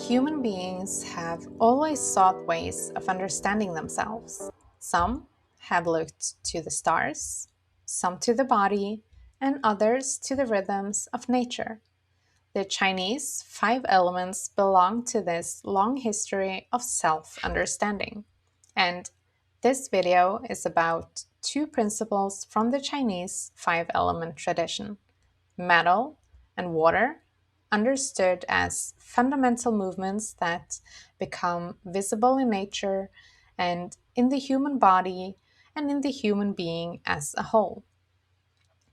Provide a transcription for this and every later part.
Human beings have always sought ways of understanding themselves. Some have looked to the stars, some to the body, and others to the rhythms of nature. The Chinese five elements belong to this long history of self-understanding. And this video is about two principles from the Chinese five-element tradition: metal and water, understood as fundamental movements that become visible in nature and in the human body and in the human being as a whole.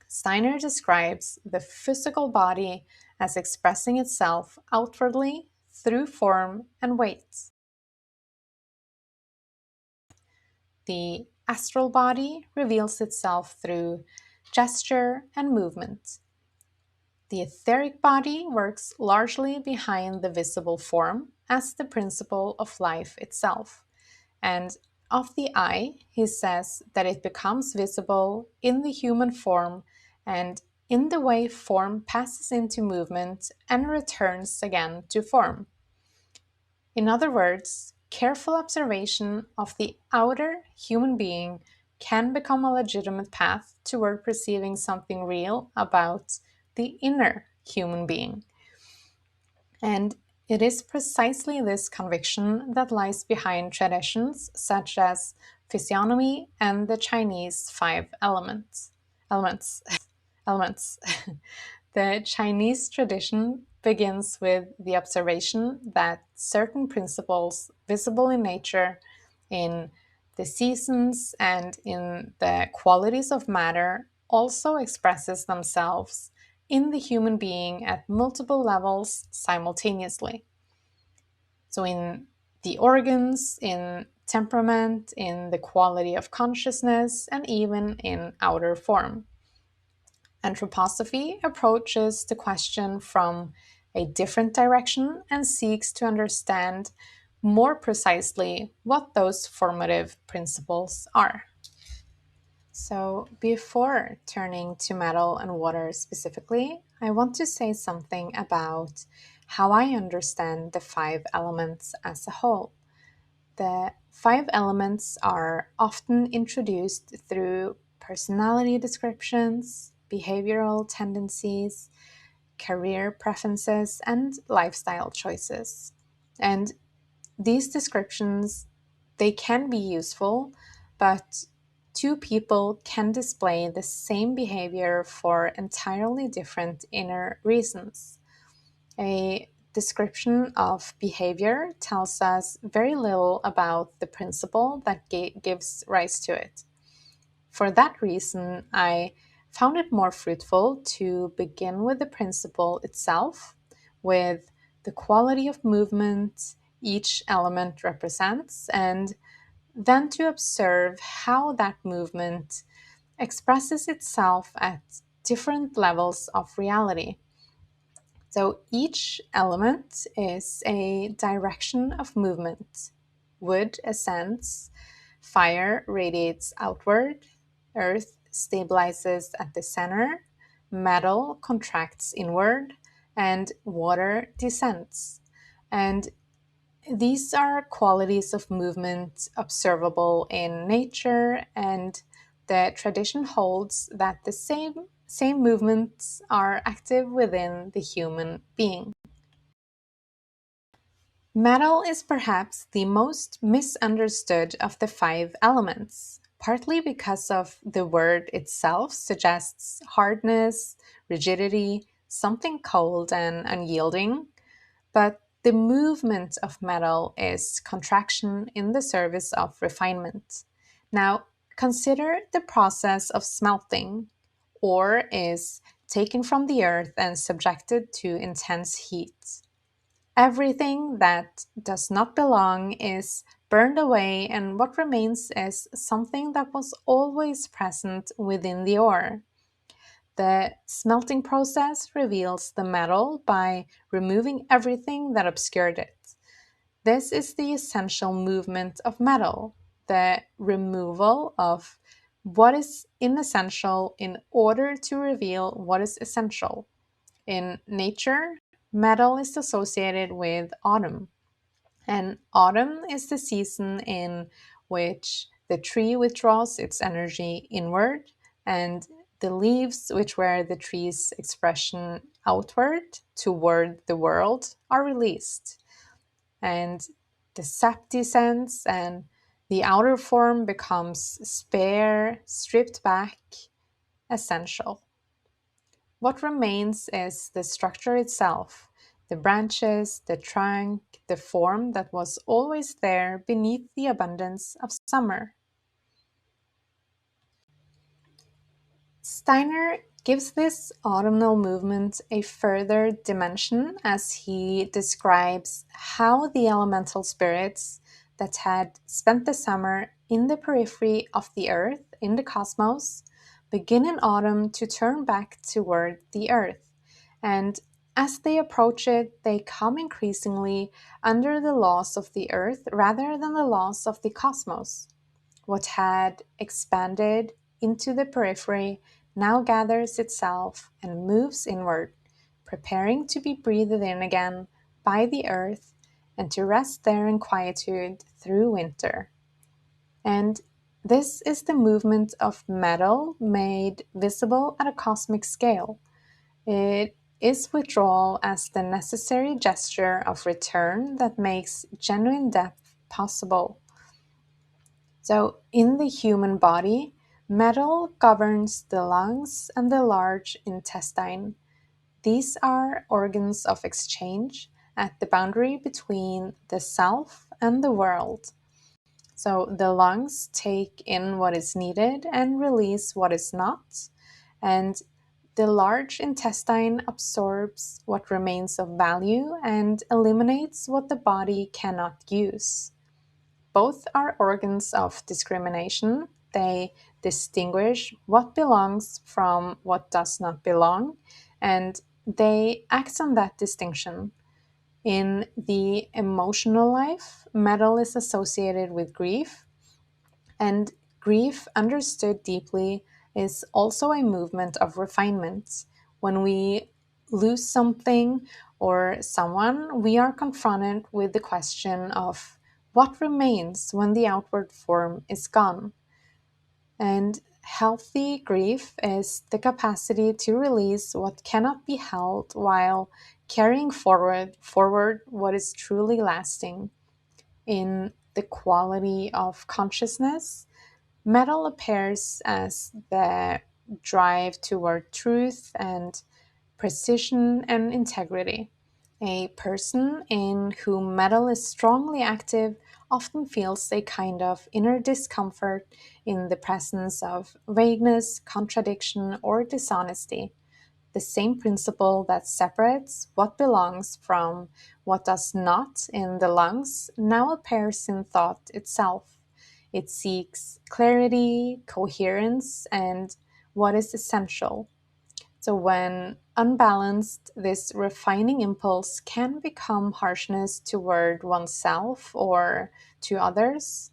Steiner describes the physical body as expressing itself outwardly through form and weight. The astral body reveals itself through gesture and movement. The etheric body works largely behind the visible form as the principle of life itself. And of the eye, he says that it becomes visible in the human form and in the way form passes into movement and returns again to form. In other words, careful observation of the outer human being can become a legitimate path toward perceiving something real about the inner human being. And it is precisely this conviction that lies behind traditions such as physiognomy and the Chinese five elements. Elements. The Chinese tradition begins with the observation that certain principles visible in nature, in the seasons, and in the qualities of matter also expresses themselves in the human being at multiple levels simultaneously. So in the organs, in temperament, in the quality of consciousness, and even in outer form. Anthroposophy approaches the question from a different direction and seeks to understand more precisely what those formative principles are. So, before turning to metal and water specifically, I want to say something about how I understand the five elements as a whole. The five elements are often introduced through personality descriptions, behavioral tendencies, career preferences, and lifestyle choices. And these descriptions, they can be useful, but two people can display the same behavior for entirely different inner reasons. A description of behavior tells us very little about the principle that gives rise to it. For that reason, I found it more fruitful to begin with the principle itself, with the quality of movement each element represents, and then to observe how that movement expresses itself at different levels of reality. So each element is a direction of movement. Wood ascends, fire radiates outward, earth stabilizes at the center, metal contracts inward, and water descends. And these are qualities of movement observable in nature, and the tradition holds that the same movements are active within the human being. Metal is perhaps the most misunderstood of the five elements, partly because of the word itself suggests hardness, rigidity, something cold and unyielding, but the movement of metal is contraction in the service of refinement. Now, consider the process of smelting. Ore is taken from the earth and subjected to intense heat. Everything that does not belong is burned away, and what remains is something that was always present within the ore. The smelting process reveals the metal by removing everything that obscured it. This is the essential movement of metal, the removal of what is inessential in order to reveal what is essential. In nature, metal is associated with autumn, and autumn is the season in which the tree withdraws its energy inward, and the leaves, which were the tree's expression outward toward the world, are released. And the sap descends, and the outer form becomes spare, stripped back, essential. What remains is the structure itself, the branches, the trunk, the form that was always there beneath the abundance of summer. Steiner gives this autumnal movement a further dimension as he describes how the elemental spirits that had spent the summer in the periphery of the earth, in the cosmos, begin in autumn to turn back toward the earth. And as they approach it, they come increasingly under the laws of the earth rather than the laws of the cosmos. What had expanded into the periphery now gathers itself and moves inward, preparing to be breathed in again by the earth and to rest there in quietude through winter. And this is the movement of metal made visible at a cosmic scale. It is withdrawal as the necessary gesture of return that makes genuine depth possible. So, in the human body, metal governs the lungs and the large intestine. These are organs of exchange at the boundary between the self and the world. So, the lungs take in what is needed and release what is not, and the large intestine absorbs what remains of value and eliminates what the body cannot use. Both are organs of discrimination. They distinguish what belongs from what does not belong, and they act on that distinction. In the emotional life, metal is associated with grief, and grief, understood deeply, is also a movement of refinement. When we lose something or someone, we are confronted with the question of what remains when the outward form is gone. And healthy grief is the capacity to release what cannot be held while carrying forward what is truly lasting. In the quality of consciousness, metal appears as the drive toward truth and precision and integrity. A person in whom metal is strongly active often feels a kind of inner discomfort in the presence of vagueness, contradiction, or dishonesty. The same principle that separates what belongs from what does not in the lungs now appears in thought itself. It seeks clarity, coherence, and what is essential. So, when unbalanced, this refining impulse can become harshness toward oneself or to others.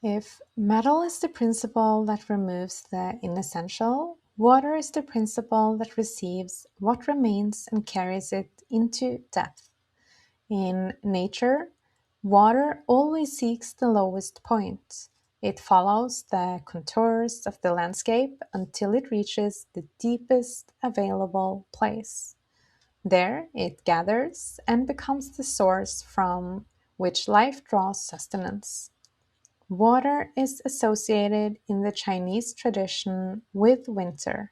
If metal is the principle that removes the inessential, water is the principle that receives what remains and carries it into depth. In nature, water always seeks the lowest point. It follows the contours of the landscape until it reaches the deepest available place. There it gathers and becomes the source from which life draws sustenance. Water is associated in the Chinese tradition with winter,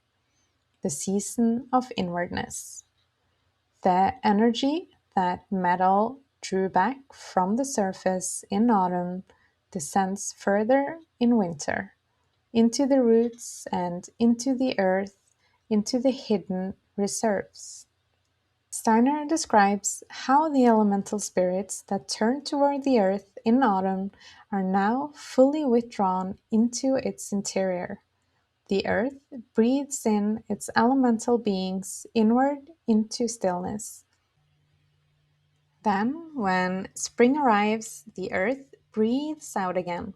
the season of inwardness. The energy that metal drew back from the surface in autumn descends further in winter, into the roots and into the earth, into the hidden reserves. Steiner describes how the elemental spirits that turn toward the earth in autumn are now fully withdrawn into its interior. The earth breathes in its elemental beings inward into stillness. Then, when spring arrives, the earth breathes out again.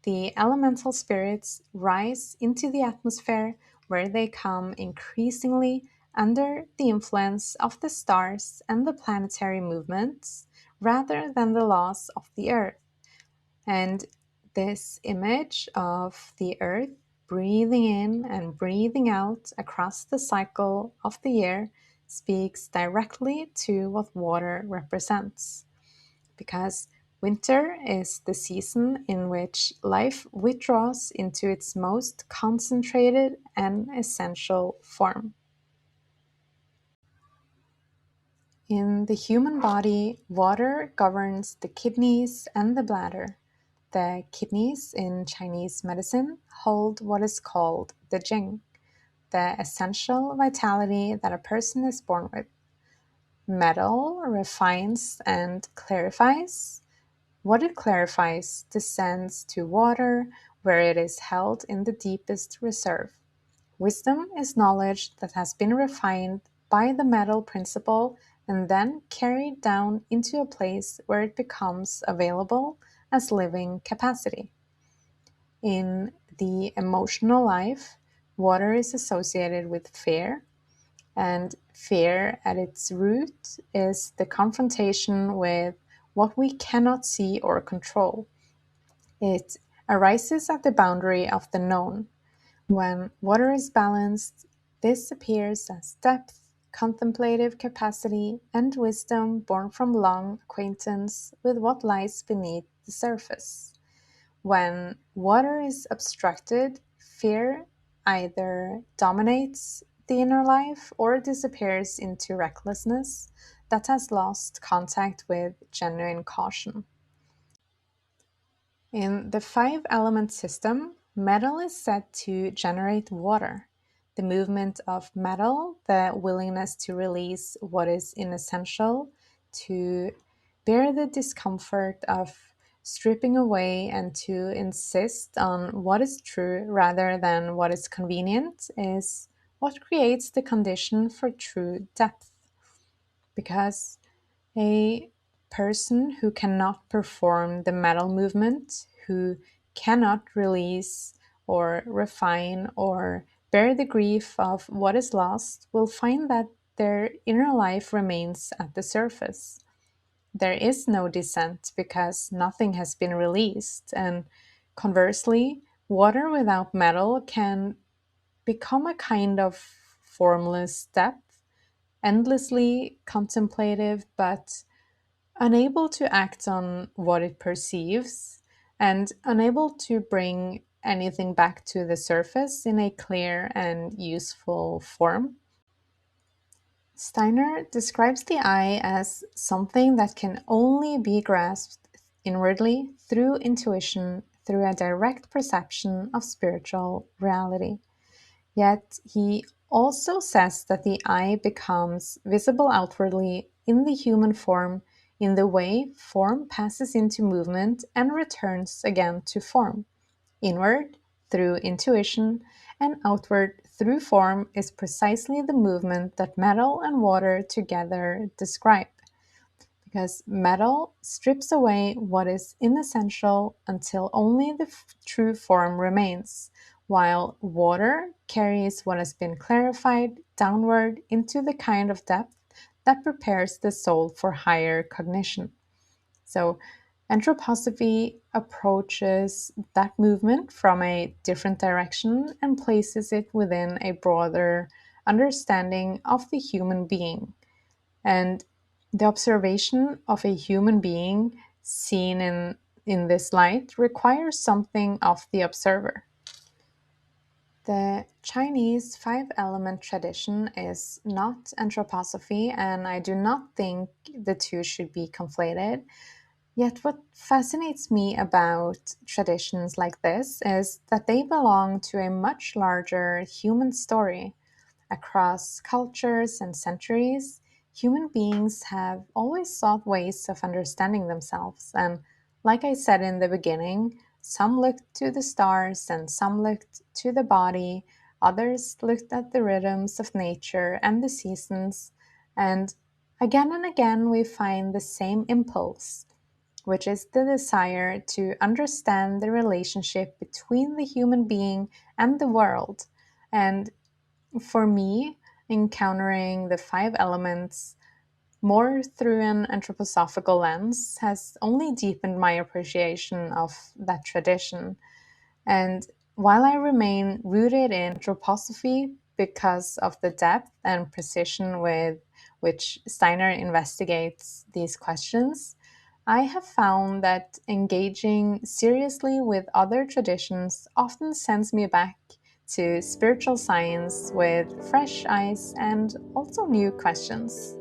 The elemental spirits rise into the atmosphere where they come increasingly under the influence of the stars and the planetary movements rather than the laws of the earth. And this image of the earth breathing in and breathing out across the cycle of the year speaks directly to what water represents. Because winter is the season in which life withdraws into its most concentrated and essential form. In the human body, water governs the kidneys and the bladder. The kidneys in Chinese medicine hold what is called the jing, the essential vitality that a person is born with. Metal refines and clarifies. What it clarifies descends to water, where it is held in the deepest reserve. Wisdom is knowledge that has been refined by the metal principle and then carried down into a place where it becomes available as living capacity. In the emotional life, water is associated with fear, and fear at its root is the confrontation with what we cannot see or control. It arises at the boundary of the known. When water is balanced, this appears as depth, contemplative capacity, and wisdom born from long acquaintance with what lies beneath the surface. When water is obstructed, fear either dominates the inner life or disappears into recklessness that has lost contact with genuine caution. In the five element system, metal is said to generate water. The movement of metal, the willingness to release what is inessential, to bear the discomfort of stripping away and to insist on what is true rather than what is convenient, is what creates the condition for true depth. Because a person who cannot perform the metal movement, who cannot release or refine or bear the grief of what is lost, will find that their inner life remains at the surface. There is no descent because nothing has been released, and conversely, water without metal can become a kind of formless depth, endlessly contemplative but unable to act on what it perceives, and unable to bring anything back to the surface in a clear and useful form. Steiner describes the eye as something that can only be grasped inwardly through intuition, through a direct perception of spiritual reality. Yet he also says that the eye becomes visible outwardly in the human form in the way form passes into movement and returns again to form. Inward, through intuition, and outward, through form, is precisely the movement that metal and water together describe. Because metal strips away what is inessential until only the true form remains, while water carries what has been clarified downward into the kind of depth that prepares the soul for higher cognition. So, anthroposophy approaches that movement from a different direction and places it within a broader understanding of the human being. And the observation of a human being seen in this light requires something of the observer. The Chinese five element tradition is not anthroposophy, and I do not think the two should be conflated. Yet, what fascinates me about traditions like this is that they belong to a much larger human story. Across cultures and centuries, human beings have always sought ways of understanding themselves. And like I said in the beginning, some looked to the stars and some looked to the body, others looked at the rhythms of nature and the seasons. And again, we find the same impulse, which is the desire to understand the relationship between the human being and the world. And for me, encountering the five elements more through an anthroposophical lens has only deepened my appreciation of that tradition. And while I remain rooted in anthroposophy because of the depth and precision with which Steiner investigates these questions, I have found that engaging seriously with other traditions often sends me back to spiritual science with fresh eyes and also new questions.